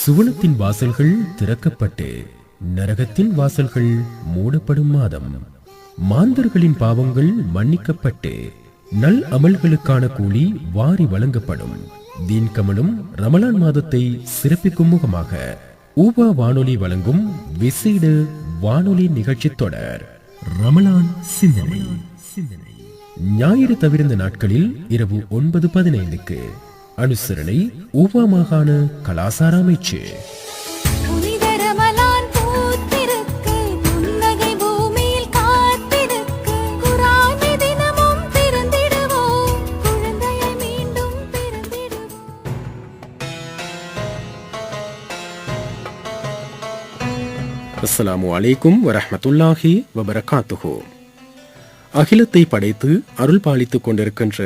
சுவனத்தின் வாசல்கள் திறக்கப்பட்டு நரகத்தின் வாசல்கள் மூடப்படும் மாதம். மாந்தர்களின் பாவங்கள் மன்னிக்கப்பட்டு நல் அமல்களுக்கான கூலி வாரி வழங்கப்படும். தீன் கமலும் ரமலான் மாதத்தை சிறப்பிக்கும் முகமாக ஊபா வானொலி வழங்கும் விசேட வானொலி நிகழ்ச்சி தொடர் ரமலான் சிந்தனை. ஞாயிறு தவிர்ந்த நாட்களில் இரவு 9:15 அனுசரணை ஊபா மாகாண கலாசார அமைச்சு. அஸ்ஸலாமு அலைக்கும் வரஹ்மத்துல்லாஹி வபரகாத்துஹு. அகிலத்தை படைத்து அருள் பாலித்துக் கொண்டிருக்கின்ற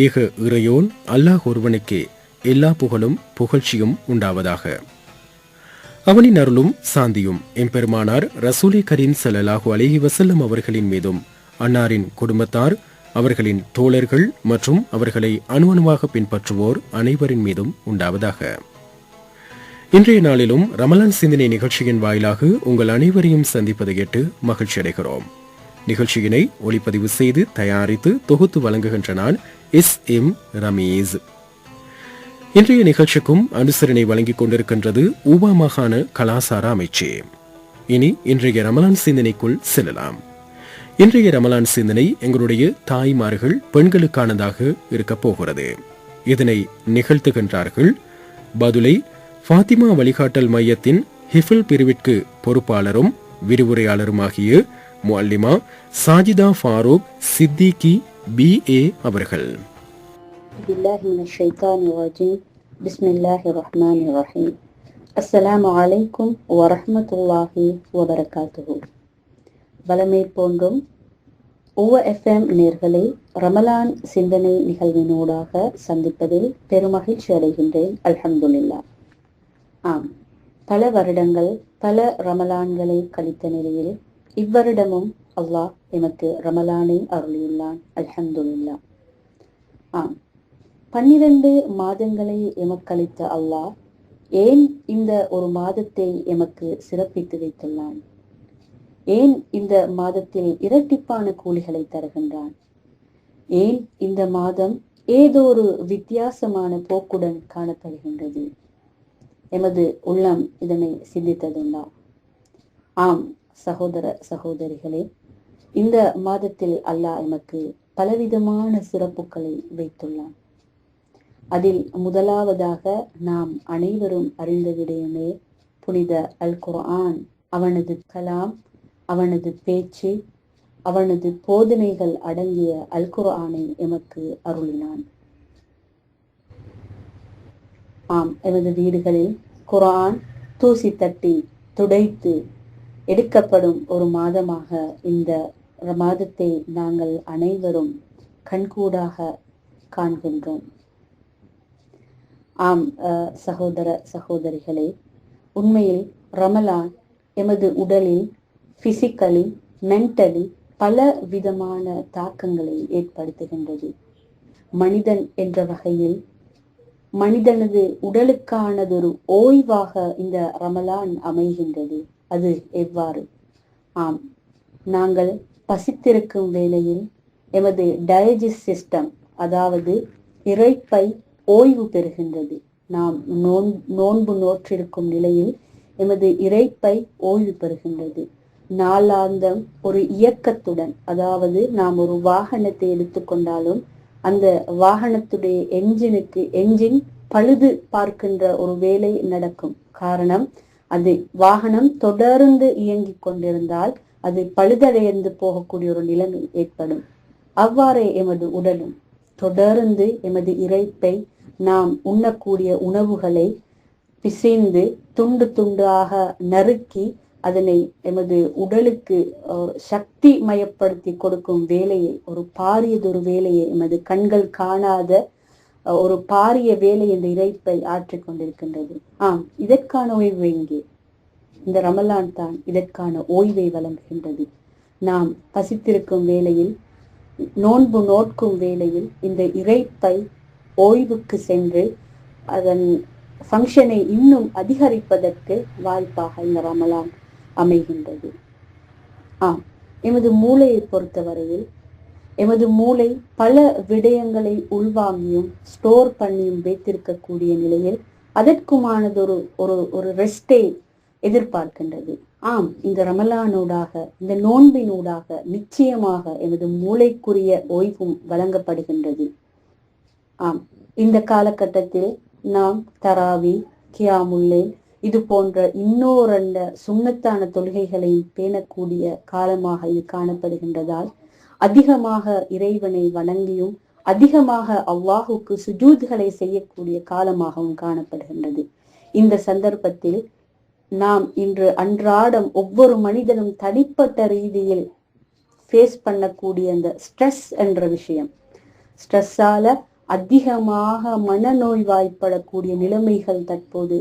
ஏக இறையோன் அல்லாஹ் ஒருவனுக்கே எல்லா புகழும் புகழ்ச்சியும் உண்டாவதாக. அவனின் அருளும் சாந்தியும் எம்பெருமானார் ரசூலே கரீம் ஸல்லல்லாஹு அலைஹி வஸல்லம் அவர்களின் மீதும், அன்னாரின் குடும்பத்தார், அவர்களின் தோழர்கள் மற்றும் அவர்களை அணுவணுவாக பின்பற்றுவோர் அனைவரின் மீதும் உண்டாவதாக. இன்றைய நாளிலும் ரமலான் சிந்தனை நிகழ்ச்சியின் வாயிலாக உங்கள் அனைவரையும் சந்திப்பதை கேட்டு மகிழ்ச்சி அடைகிறோம். நிகழ்ச்சியினை ஒளிப்பதிவு செய்து தயாரித்து தொகுத்து வழங்குகின்ற நான் எஸ்.எம். ரமீஸ். இன்றைய நிகழ்ச்சிக்கும் அனுசரணை வழங்கிக் கொண்டிருக்கின்றது ஊபா மாகாண கலாசார அமைச்சு. இனி இன்றைய ரமலான் சிந்தனைக்குள் செல்லலாம். இன்றைய ரமலான் சிந்தனை எங்களுடைய தாய்மார்கள் பெண்களுக்கானதாக இருக்கப் போகிறது. இதனை நிகழ்த்துகின்றார்கள் பதுளை ஃபாத்திமா வழிகாட்டல் மையத்தின் ஹிஃபில் பிரிவிற்கு பொறுப்பாளரும் விரிவுரையாளருமாகிய முஅல்லிமா சாஜிதா ஃபாரூக் சித்திகி BA அவர்கள். பிஸ்மில்லாஹிர்ரஹ்மானிர்ரஹீம். அஸ்ஸலாமு அலைக்கும் வரஹ்மத்துல்லாஹி வபரகாத்துஹு. வலமை போன்றும் OFM நேர்களை ரமலான் சிந்தனை நிகழ்வினூடாக சந்திப்பதில் பெருமகிழ்ச்சி அடைகின்றேன். அல்ஹம்துலில்லாஹ். ஆம், பல வருடங்கள் பல ரமலான்களை கழித்த நிலையில் இவ்வருடமும் அல்லாஹ் எமக்கு ரமலானை அருளியுள்ளான். அல்ஹம்துலில்லாஹ். ஆம், 12 மாதங்களை எமக்களித்த அல்லாஹ் ஏன் இந்த ஒரு மாதத்தை எமக்கு சிறப்பித்து வைத்துள்ளான்? ஏன் இந்த மாதத்தில் இரட்டிப்பான கூலிகளை தருகின்றான்? ஏன் இந்த மாதம் ஏதோ ஒரு வித்தியாசமான போக்குடன் காணப்படுகின்றது? எமது உள்ளம் இதனை சிந்தித்ததுண்டா? ஆம் சகோதர சகோதரிகளே, இந்த மாதத்தில் அல்லாஹ் எமக்கு பலவிதமான சிறப்புகளை வைத்துள்ளான். அதில் முதலாவதாக நாம் அனைவரும் அறிந்த விடயமே புனித அல் குர்ஆன். அவனது கலாம், அவனது பேச்சு, அவனது போதனைகள் அடங்கிய அல் குர்ஆனை எமக்கு அருளினான். ஆம், எமது வீடுகளில் குர்ஆன் தூசி தட்டி துடைத்து எடுக்கப்படும் ஒரு மாதமாக இந்த மாதத்தை நாங்கள் அனைவரும் கண்கூடாக காண்கின்றோம். ஆம் சகோதர சகோதரிகளே, உண்மையில் ரமலான் எமது உடலில் பிசிக்கலி, மென்டலி பல விதமான தாக்கங்களை ஏற்படுத்துகின்றது. மனிதன் என்ற வகையில் மனிதனது உடலுக்கானதொரு ஓய்வாக இந்த ரமலான் அமைகின்றது. அது எவ்வாறு? ஆம், நாங்கள் பசித்திருக்கும் வேளையில் எமது டைஜஸ்ட் சிஸ்டம், அதாவது இரைப்பை ஓய்வு பெறுகின்றது. நாம் நோன்பு நோற்றிருக்கும் நிலையில் எமது இரைப்பை ஓய்வு பெறுகின்றது. நாளாந்தம் ஒரு இயக்கத்துடன், அதாவது நாம் ஒரு வாகனத்தை எடுத்துக்கொண்டாலும் அந்த வாகனத்துடைய என்ஜின் பழுது பார்க்கின்ற ஒரு வேலை நடக்கும். காரணம், அது வாகனம் தொடர்ந்து இயங்கிக் கொண்டிருந்தால் அது பழுதடைந்து போகக்கூடிய ஒரு நிலைமை ஏற்படும். அவ்வாறே எமது உடலும் தொடர்ந்து எமது இரைப்பை நாம் உண்ணக்கூடிய உணவுகளை பிசைந்து துண்டு துண்டாக நறுக்கி அதனை எமது உடலுக்கு சக்தி மயப்படுத்தி கொடுக்கும் வேலையை, ஒரு பாரியதொரு வேலையை, எமது கண்கள் காணாத ஒரு பாரிய வேலை இந்த இரைப்பை ஆற்றிக் கொண்டிருக்கின்றது. ஆம், இதற்கான ஓய்வு எங்கே? இந்த ரமலான் தான் இதற்கான ஓய்வை வழங்குகின்றது. நாம் பசித்திருக்கும் வேளையில், நோன்பு நோட்கும் வேளையில் இந்த இரைப்பை ஓய்வுக்கு சென்று அதன் ஃபங்க்ஷனை இன்னும் அதிகரிப்பதற்கு வாய்ப்பாக இந்த ரமலான் அமைகின்றது. எமது மூளையை பொறுத்தவரையில் எமது மூளை பல விடயங்களை உள்வாங்கியும் ஸ்டோர் பண்ணியும் வைத்திருக்கக்கூடிய நிலையில் அதற்குமானதொரு ஒரு ஒரு ரெஸ்டை எதிர்பார்க்கின்றது. இந்த ரமலானூடாக, இந்த நோன்பினூடாக நிச்சயமாக எமது மூளைக்குரிய ஓய்வும் வழங்கப்படுகின்றது. இந்த காலகட்டத்தில் நாம் தராவி, கியாமுல்லே இது போன்ற இன்னொரு சுன்னத்தான தொழுகைகளையும் பேணக்கூடிய காலமாக இது காணப்படுகின்றதால் அதிகமாக இறைவனை வணங்கியும் அதிகமாக அல்லாஹுக்கு சுஜூதுகளை செய்யக்கூடிய காலமாகவும் காணப்படுகின்றது. இந்த சந்தர்ப்பத்தில் நாம் இன்று அன்றாடம் ஒவ்வொரு மனிதனும் தனிப்பட்ட ரீதியில் ஃபேஸ் பண்ணக்கூடிய அந்த ஸ்ட்ரெஸ் என்ற விஷயம், ஸ்ட்ரெஸ்ஸால அதிகமாக மனநோய்வாய்ப்படக்கூடிய நிலைமைகள் தற்போது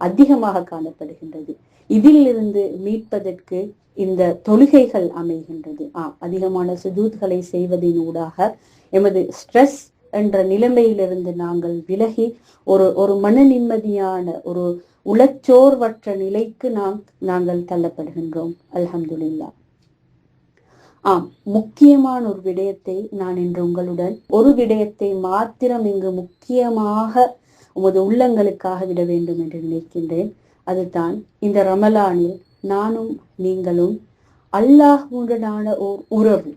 அதிகமாக காணப்படுகின்றது. இதிலிருந்து மீட்பதற்கு இந்த தொழுகைகள் அமைகின்றது. அதிகமான சுஜூத்களை செய்வதனூடாக எமது ஸ்ட்ரெஸ் என்ற நிலைமையிலிருந்து நாங்கள் விலகி ஒரு மன நிம்மதியான ஒரு உளச்சோர்வற்ற நிலைக்கு நாங்கள் தள்ளப்படுகின்றோம். அல்ஹம்துலில்லாஹ். முக்கியமான ஒரு விடயத்தை நான் இன்று உங்களுடன் ஒரு விடயத்தை மாத்திரம் இங்கு முக்கியமாக உமது உள்ளங்களுக்காக விட வேண்டும் என்று நினைக்கின்றேன். அதுதான் இந்த ரமலானில் நானும் நீங்களும் அல்லாஹ்வுடனான ஓர் உறவு.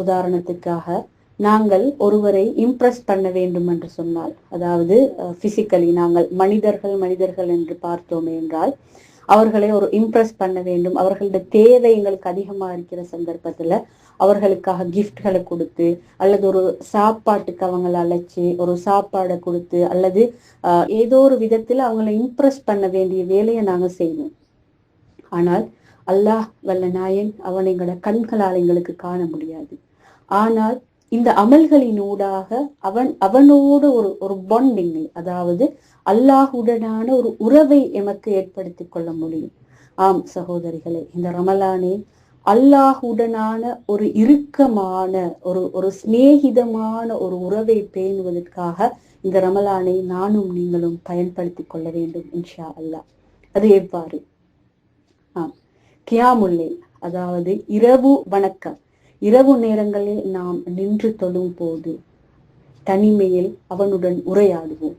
உதாரணத்துக்காக நாங்கள் ஒருவரை இம்ப்ரெஸ் பண்ண வேண்டும் என்று சொன்னால், அதாவது பிசிக்கலி நாங்கள் மனிதர்கள் என்று பார்த்தோமே என்றால் அவர்களை ஒரு இம்ப்ரெஸ் பண்ண வேண்டும், அவர்களுடைய தேவை எங்களுக்கு அதிகமா இருக்கிற சந்தர்ப்பத்துல அவர்களுக்காக கிஃப்ட்களை கொடுத்து அல்லது ஒரு சாப்பாட்டுக்கு அவங்களை அழைச்சி ஒரு சாப்பாடை கொடுத்து அல்லது ஏதோ ஒரு விதத்துல அவங்களை இம்ப்ரெஸ் பண்ண வேண்டிய வேலையை நாங்க செய்வோம். ஆனால் அல்லாஹ் வல்ல நாயன் அவன் எங்களோட கண்களால் எங்களுக்கு காண முடியாது. ஆனால் இந்த அமல்களின் ஊடாக அவனோடு ஒரு பாண்டிங்கை, அதாவது அல்லாஹுடனான ஒரு உறவை எமக்கு ஏற்படுத்தி கொள்ள முடியும். சகோதரிகளே, இந்த ரமலானே அல்லாஹுடனான ஒரு இறுக்கமான ஒரு சிநேகிதமான ஒரு உறவை பேணுவதற்காக இந்த ரமலானை நானும் நீங்களும் பயன்படுத்தி கொள்ள வேண்டும் இன்ஷா அல்லாஹ். அது எவ்வாறு? கியாமுல்லே, அதாவது இரவு வணக்கம், இரவு நேரங்களில் நாம் நின்று தொழும் போது தனிமையில் அவனுடன் உரையாடுவோம்.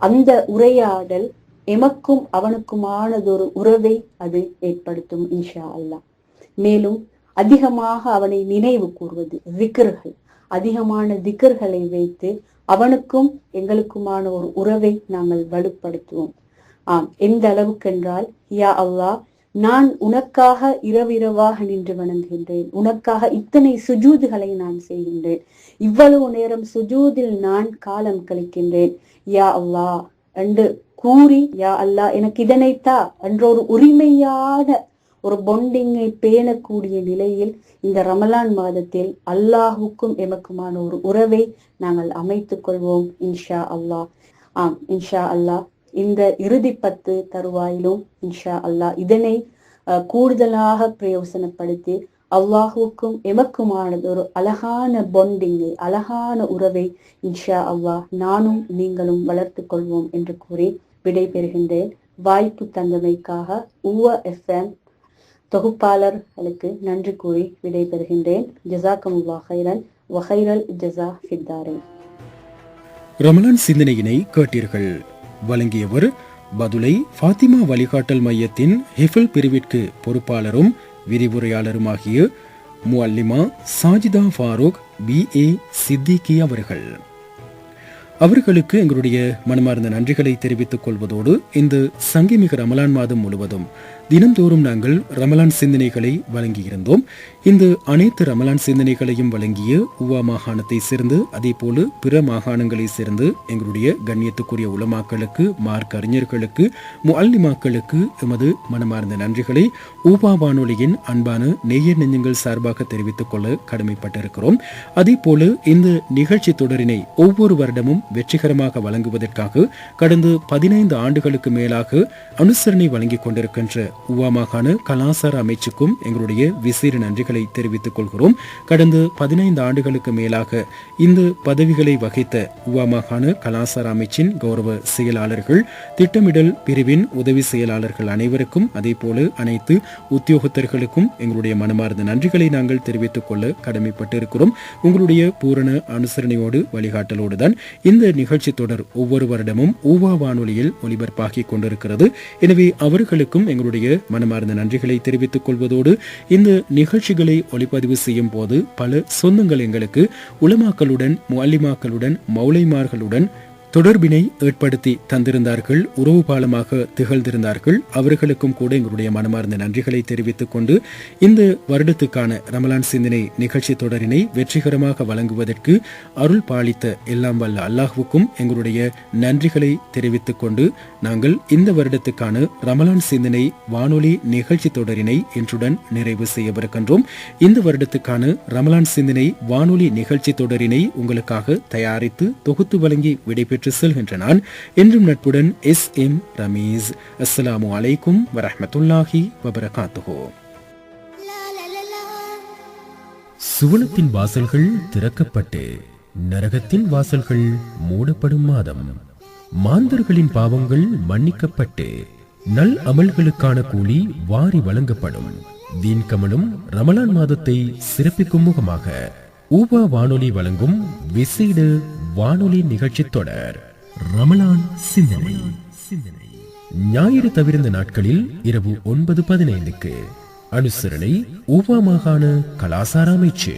அந்த உரையாடல் எமக்கும் அவனுக்குமானதொரு உறவை அது ஏற்படுத்தும் இன்ஷா அல்லாஹ். மேலும் அதிகமாக அவனை நினைவு கூறுவது, திக்ர்கள், அதிகமான திக்ர்களை வைத்து அவனுக்கும் எங்களுக்குமான ஒரு உறவை நாங்கள் வலுப்படுத்துவோம். எந்த அளவுக்கு என்றால், யா அல்லாஹ், நான் உனக்காக இரவிரவாக நின்று வணங்குகின்றேன், உனக்காக இத்தனை சுஜூதுகளை நான் செய்கின்றேன், இவ்வளவு நேரம் சுஜூதில் நான் காலம் கழிக்கின்றேன், யா அல்லாஹ் என்று கூறி, யா அல்லாஹ் எனக்கு இதனைத்தா என்ற ஒரு உரிமையான ஒரு பொண்டிங்கை பேணக்கூடிய நிலையில் இந்த ரமலான் மாதத்தில் அல்லாஹுக்கும் எமக்குமான ஒரு உறவை நாங்கள் அமைத்துக் கொள்வோம் இன்ஷா அல்லாஹ். இன்ஷா அல்லாஹ் இந்த இறுதி 10 தருவாயிலும் இன்ஷா அல்லாஹ் இதனை கூடுதலாக பிரயோசனப்படுத்தி அல்லாஹுக்கும் எமக்குமானது ஒரு அழகான பொண்டிங்கை, அழகான உறவை இன்ஷா அல்லாஹ் நானும் நீங்களும் வளர்த்து கொள்வோம் என்று கூறி விடைபெறுகின்றேன். வாய்ப்பு தந்தமைக்காக FM தொகுப்பாளர்களுக்கு நன்றி கூறி விடைபெறுகின்றேன். ஜஸாக்கமுல்லாஹ் கைரன் வ கைரல் ஜஸா ஃபித்தாரே. ரமலான் சிந்தனையினை கேட்டீர்கள். வழங்கியவர் பதுளை ஃபாத்திமா வழிகாட்டல் மையத்தின் ஹிஃபில் பிரிவிற்கு பொறுப்பாளரும் விரிவுரையாளருமாகிய முஅல்லிமா சாஜிதா ஃபாரூக் BA சித்திகி அவர்கள். அவர்களுக்கு எங்களுடைய மனமார்ந்த நன்றிகளை தெரிவித்துக் கொள்வதோடு இந்த சங்கிமிகு ரமலான் மாதம் முழுவதும் தினந்தோறும் நாங்கள் ரமலான் சிந்தனைகளை வழங்கியிருந்தோம். இந்த அனைத்து ரமலான் சிந்தனைகளையும் வழங்கிய உவா மாகாணத்தை சேர்ந்து அதே போல பிற மாகாணங்களை சேர்ந்து எங்களுடைய கண்ணியத்துக்குரிய உலமாக்களுக்கு, மார்க்க அறிஞர்களுக்கு, முஅல்லிமாக்களுக்கு எமது மனமார்ந்த நன்றிகளை ஊபா வானொலியின் அன்பான நேயர் நெஞ்சங்கள் சார்பாக தெரிவித்துக் கொள்ள கடமைப்பட்டிருக்கிறோம். அதே போல இந்த நிகழ்ச்சி தொடரினை ஒவ்வொரு வருடமும் வெற்றிகரமாக வழங்குவதற்காக கடந்த 15 ஆண்டுகளுக்கு மேலாக அனுசரணை வழங்கிக் கொண்டிருக்கின்ற உவா மாகாண கலாசார அமைச்சுக்கும் எங்களுடைய விசேட நன்றிகளை தெரிவித்துக் கொள்கிறோம். கடந்த 15 ஆண்டுகளுக்கு மேலாக இந்த பதவிகளை வகித்த உவா மாகாண கலாசார அமைச்சின் கௌரவ செயலாளர்கள், திட்டமிடல் பிரிவின் உதவி செயலாளர்கள் அனைவருக்கும், அதேபோல அனைத்து உத்தியோகத்தர்களுக்கும் எங்களுடைய மனமார்ந்த நன்றிகளை நாங்கள் தெரிவித்துக் கொள்ள கடமைப்பட்டிருக்கிறோம். உங்களுடைய பூரண அனுசரணையோடு வழிகாட்டலோடு தான் இந்த நிகழ்ச்சி தொடர் ஒவ்வொரு வருடமும் ஊவா வானொலியில் ஒலிபரப்பாகிக் கொண்டிருக்கிறது. எனவே அவர்களுக்கும் எங்களுடைய மனமார்ந்த நன்றிகளை தெரிவித்துக் கொள்வதோடு, இந்த நிகழ்ச்சிகளை ஒளிப்பதிவு செய்யும் போது பல சொந்தங்கள் எங்களுக்கு உலமாக்களுடன், முஅல்லிமாக்களுடன், மௌலைமார்களுடன் தொடர்பினை ஏற்படுத்தி தந்திருந்தார்கள், உறவு பாலமாக திகழ்ந்திருந்தார்கள். அவர்களுக்கும் கூட எங்களுடைய மனமார்ந்த நன்றிகளை தெரிவித்துக் கொண்டு, இந்த வருடத்துக்கான ரமலான் சிந்தனை நிகழ்ச்சி தொடரினை வெற்றிகரமாக வழங்குவதற்கு அருள் பாலித்த எல்லாம் வல்ல அல்லாஹ்வுக்கும் எங்களுடைய நன்றிகளை தெரிவித்துக் கொண்டு, நாங்கள் இந்த வருடத்துக்கான ரமலான் சிந்தனை வானொலி நிகழ்ச்சி தொடரினை இன்றுடன் நிறைவு செய்யவிருக்கின்றோம். இந்த வருடத்துக்கான ரமலான் சிந்தனை வானொலி நிகழ்ச்சி தொடரினை உங்களுக்காக தயாரித்து தொகுத்து வழங்கி விடைபெற்று செல்கின்ற நான் என்றும் நட்புடன் SM ரமீஸ். அஸ்ஸலாமு அலைக்கும் வரஹ்மத்துல்லாஹி வபரகாத்துஹு. சுவனத்தின் வாசல்கள் திறக்கப்பட்டு நரகத்தின் வாசல்கள் மூடப்படும் மாதம். மாந்தர்களின் பாவங்கள் மன்னிக்கப்பட்டு நல் அமல்களுக்கான கூலி வாரி வழங்கப்படும். தீன் கமலும் ரமலான் மாதத்தை சிறப்பிக்கும் முகமாக ஊபா வானொலி வழங்கும் விசேட வானொலி நிகழ்ச்சி தொடர் ரமலான் சிந்தனை. ஞாயிறு தவிர்ந்த நாட்களில் இரவு 9:15 அனுசரணை ஊபா மாகாண கலாசார அமைச்சு.